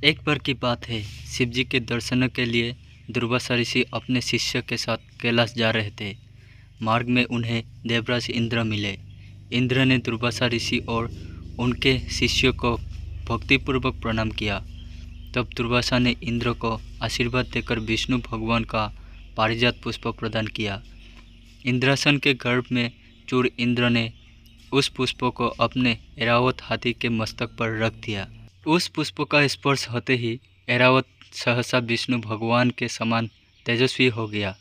एक बार की बात है, शिवजी के दर्शनों के लिए दुर्वासा ऋषि अपने शिष्य के साथ कैलाश जा रहे थे। मार्ग में उन्हें देवराज इंद्र मिले। इंद्र ने दुर्वासा ऋषि और उनके शिष्यों को भक्तिपूर्वक प्रणाम किया। तब दुर्वासा ने इंद्र को आशीर्वाद देकर विष्णु भगवान का पारिजात पुष्प प्रदान किया। इंद्रासन के गर्भ में चूर इंद्र ने उस पुष्प को अपने ऐरावत हाथी के मस्तक पर रख दिया। उस पुष्प का स्पर्श होते ही ऐरावत सहसा विष्णु भगवान के समान तेजस्वी हो गया।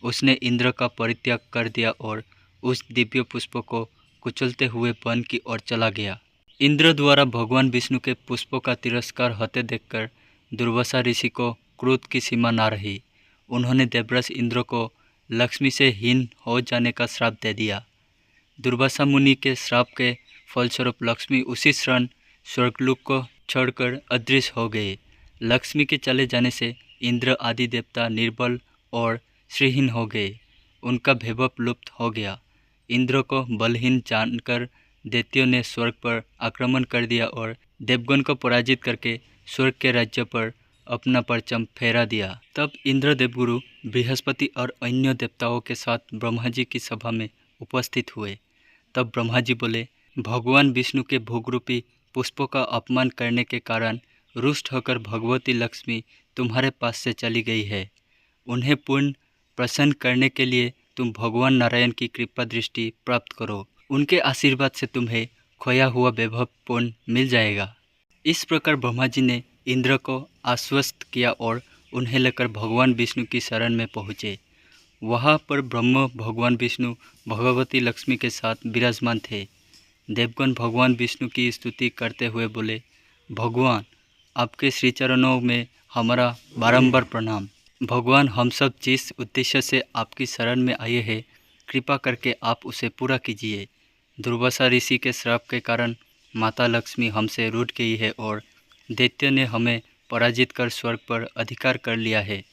उसने इंद्र का परित्याग कर दिया और उस दिव्य पुष्प को कुचलते हुए वन की ओर चला गया। इंद्र द्वारा भगवान विष्णु के पुष्पों का तिरस्कार होते देखकर दुर्वासा ऋषि को क्रोध की सीमा ना रही। उन्होंने देवराज इंद्र को लक्ष्मी से हीन हो जाने का श्राप दे दिया। दुर्वासा मुनि के श्राप के फलस्वरूप लक्ष्मी उसी क्षण स्वर्गलोक को छोड़कर अदृश्य हो गए। लक्ष्मी के चले जाने से इंद्र आदि देवता निर्बल और श्रीहीन हो गए। उनका वैभव लुप्त हो गया। इंद्र को बलहीन जानकर दैत्यों ने स्वर्ग पर आक्रमण कर दिया और देवगण को पराजित करके स्वर्ग के राज्य पर अपना परचम फहरा दिया। तब इंद्र देवगुरु बृहस्पति और अन्य देवताओं के साथ ब्रह्मा जी की सभा में उपस्थित हुए। तब ब्रह्मा जी बोले, भगवान विष्णु के भोगरूपी पुष्पों का अपमान करने के कारण रुष्ट होकर भगवती लक्ष्मी तुम्हारे पास से चली गई है। उन्हें पूर्ण प्रसन्न करने के लिए तुम भगवान नारायण की कृपा दृष्टि प्राप्त करो। उनके आशीर्वाद से तुम्हें खोया हुआ वैभव पूर्ण मिल जाएगा। इस प्रकार ब्रह्मा जी ने इंद्र को आश्वस्त किया और उन्हें लेकर भगवान विष्णु की शरण में पहुँचे। वहाँ पर ब्रह्म भगवान विष्णु भगवती लक्ष्मी के साथ विराजमान थे। देवगण भगवान विष्णु की स्तुति करते हुए बोले, भगवान आपके श्री चरणों में हमारा बारंबार प्रणाम। भगवान हम सब जिस उद्देश्य से आपकी शरण में आए हैं, कृपा करके आप उसे पूरा कीजिए। दुर्वासा ऋषि के श्राप के कारण माता लक्ष्मी हमसे रूठ गई है और दैत्य ने हमें पराजित कर स्वर्ग पर अधिकार कर लिया है।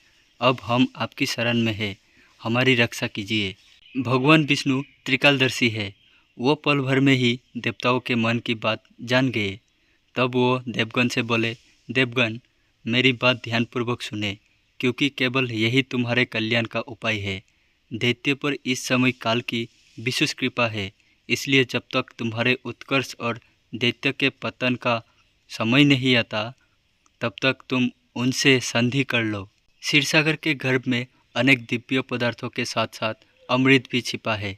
अब हम आपकी शरण में हैं, हमारी रक्षा कीजिए। भगवान विष्णु त्रिकालदर्शी है। वो पल भर में ही देवताओं के मन की बात जान गए। तब वो देवगण से बोले, देवगण मेरी बात ध्यानपूर्वक सुने, क्योंकि केवल यही तुम्हारे कल्याण का उपाय है। दैत्य पर इस समय काल की विशेष कृपा है, इसलिए जब तक तुम्हारे उत्कर्ष और दैत्य के पतन का समय नहीं आता, तब तक तुम उनसे संधि कर लो। क्षीरसागर के गर्भ में अनेक दिव्य पदार्थों के साथ साथ अमृत भी छिपा है।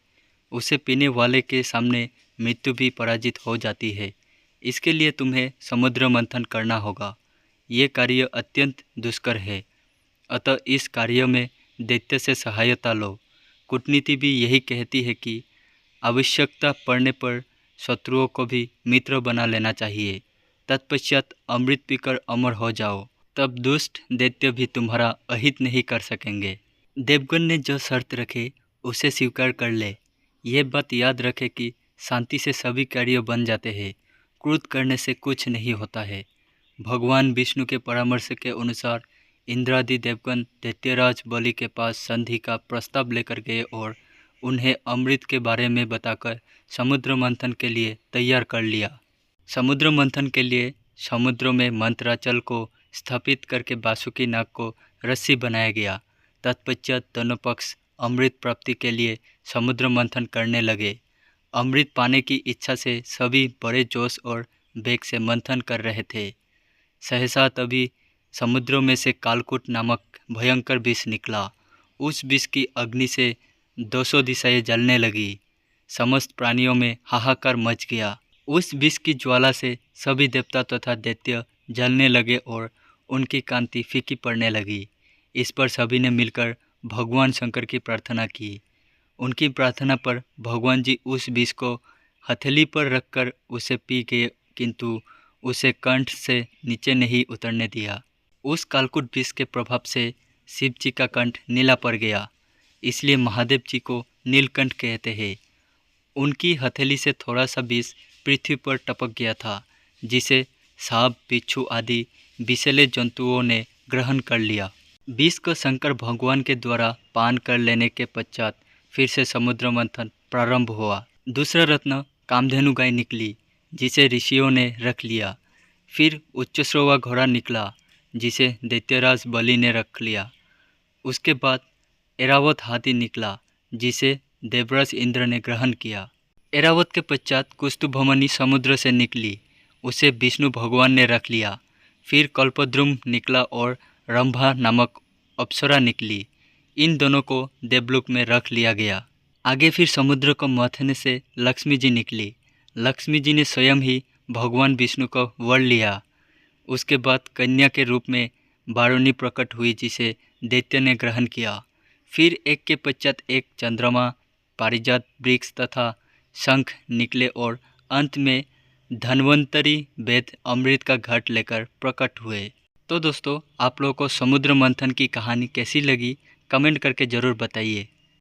उसे पीने वाले के सामने मृत्यु भी पराजित हो जाती है। इसके लिए तुम्हें समुद्र मंथन करना होगा। ये कार्य अत्यंत दुष्कर है, अतः इस कार्य में दैत्य से सहायता लो। कूटनीति भी यही कहती है कि आवश्यकता पड़ने पर शत्रुओं को भी मित्र बना लेना चाहिए। तत्पश्चात अमृत पीकर अमर हो जाओ, तब दुष्ट दैत्य भी तुम्हारा अहित नहीं कर सकेंगे। देवगण ने जो शर्त रखे उसे स्वीकार कर ले। ये बात याद रखे कि शांति से सभी कार्य बन जाते हैं, क्रोध करने से कुछ नहीं होता है। भगवान विष्णु के परामर्श के अनुसार इंद्रादि देवगण दैत्यराज बलि के पास संधि का प्रस्ताव लेकर गए और उन्हें अमृत के बारे में बताकर समुद्र मंथन के लिए तैयार कर लिया। समुद्र मंथन के लिए समुद्र में मंत्राचल को स्थापित करके बासुकी नाग को रस्सी बनाया गया। तत्पश्चात दोनों पक्ष अमृत प्राप्ति के लिए समुद्र मंथन करने लगे। अमृत पाने की इच्छा से सभी बड़े जोश और वेग से मंथन कर रहे थे। सहसा तभी समुद्रों में से कालकूट नामक भयंकर विष निकला। उस विष की अग्नि से 200 दिशाएं जलने लगी। समस्त प्राणियों में हाहाकार मच गया। उस विष की ज्वाला से सभी देवता तथा दैत्य जलने लगे और उनकी कांति फीकी पड़ने लगी। इस पर सभी ने मिलकर भगवान शंकर की प्रार्थना की। उनकी प्रार्थना पर भगवान जी उस विष को हथेली पर रखकर उसे पी गए, किंतु उसे कंठ से नीचे नहीं उतरने दिया। उस कालकूट विष के प्रभाव से शिव जी का कंठ नीला पड़ गया, इसलिए महादेव जी को नीलकंठ कहते हैं। उनकी हथेली से थोड़ा सा विष पृथ्वी पर टपक गया था, जिसे सांप, बिच्छू आदि विषैले जंतुओं ने ग्रहण कर लिया। विष को शंकर भगवान के द्वारा पान कर लेने के पश्चात फिर से समुद्र मंथन प्रारंभ हुआ। दूसरा रत्न कामधेनु गाय निकली, जिसे ऋषियों ने रख लिया। फिर उच्चश्रवा घोड़ा निकला जिसे दैत्यराज बलि ने रख लिया। उसके बाद ऐरावत हाथी निकला जिसे देवराज इंद्र ने ग्रहण किया। ऐरावत के पश्चात कुष्टुभमनी समुद्र से निकली, उसे विष्णु भगवान ने रख लिया। फिर कल्पद्रुम निकला और रंभा नामक अप्सरा निकली। इन दोनों को देवलोक में रख लिया गया। आगे फिर समुद्र को मथने से लक्ष्मी जी निकली। लक्ष्मी जी ने स्वयं ही भगवान विष्णु को वर लिया। उसके बाद कन्या के रूप में वारुणी प्रकट हुई जिसे दैत्य ने ग्रहण किया। फिर एक के पश्चात एक चंद्रमा, पारिजात वृक्ष तथा शंख निकले और अंत में धन्वंतरी वेद अमृत का घट लेकर प्रकट हुए। तो दोस्तों, आप लोगों को समुद्र मंथन की कहानी कैसी लगी कमेंट करके ज़रूर बताइए।